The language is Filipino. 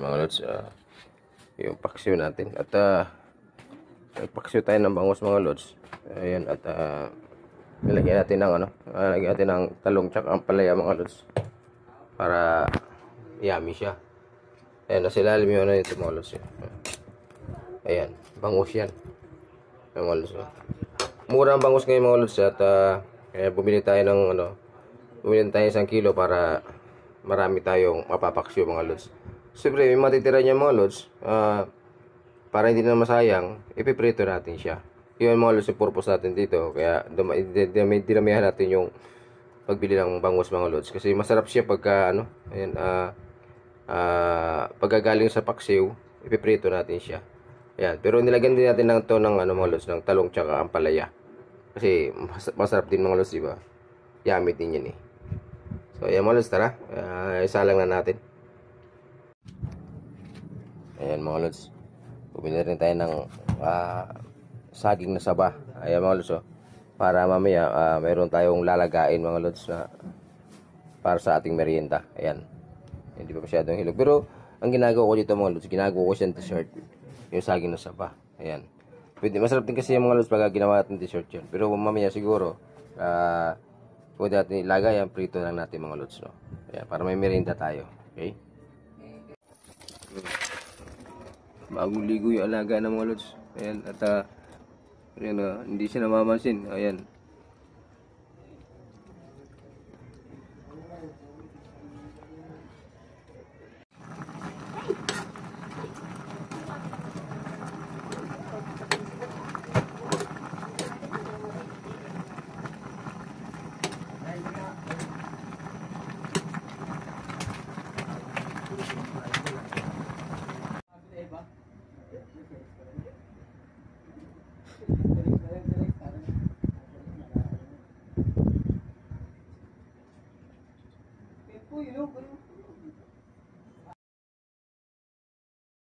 mga lods, yung paksiw natin. At paksiw tayo ng bangus mga lods. Ayan, at nilagyan natin ng lagyan natin ng talong tsaka ang palaya mga lods. Para yummy siya. Ayan, nasa ilalim yung ito mga lods. Ayan, bangus yan. Ayan, mga lods. Mura ang bangus ngayon mga lods. At kaya bumili tayo ng bumili tayo 1 kilo para marami tayong mapapaksyo mga lods. Siyempre, may matitira niya mga lods. Para hindi na masayang, ipiprito natin siya. Yun mga lods, yung purpose natin dito. Kaya dinamihan natin yung pagbili ng bangus mga lods. Kasi masarap siya pagka ayan, pagkagaling sa paksiw, ipiprito natin siya. Ayan, pero nilagyan din natin ng mga lods, ng talong tsaka ampalaya. Kasi masarap din mga lods, diba? Yummy din yan eh. So, ayan mga lods, tara. Isa lang na natin. Ayan mga lods. Bumili rin tayo ng saging na saba. Ayan mga lods, para mamaya mayroon tayong lalagain mga lods na para sa ating merienda. Ayan. Hindi pa masyadong hilog. Pero, ang ginagawa ko dito mga lods, ginagawa ko siyang dessert. Yung saging na saba. Ayan. Pwede, masarap din kasi yung mga lods pag ginawa natin dessert yun. Pero mamaya siguro, pwede natin ilagay, ang prito lang natin mga lods, no? Ayan, para may merienda tayo. Okay? Bagong ligo yung alaga ng mga lods. Ayan, at ayan, hindi siya namamansin. Ayan. Uy,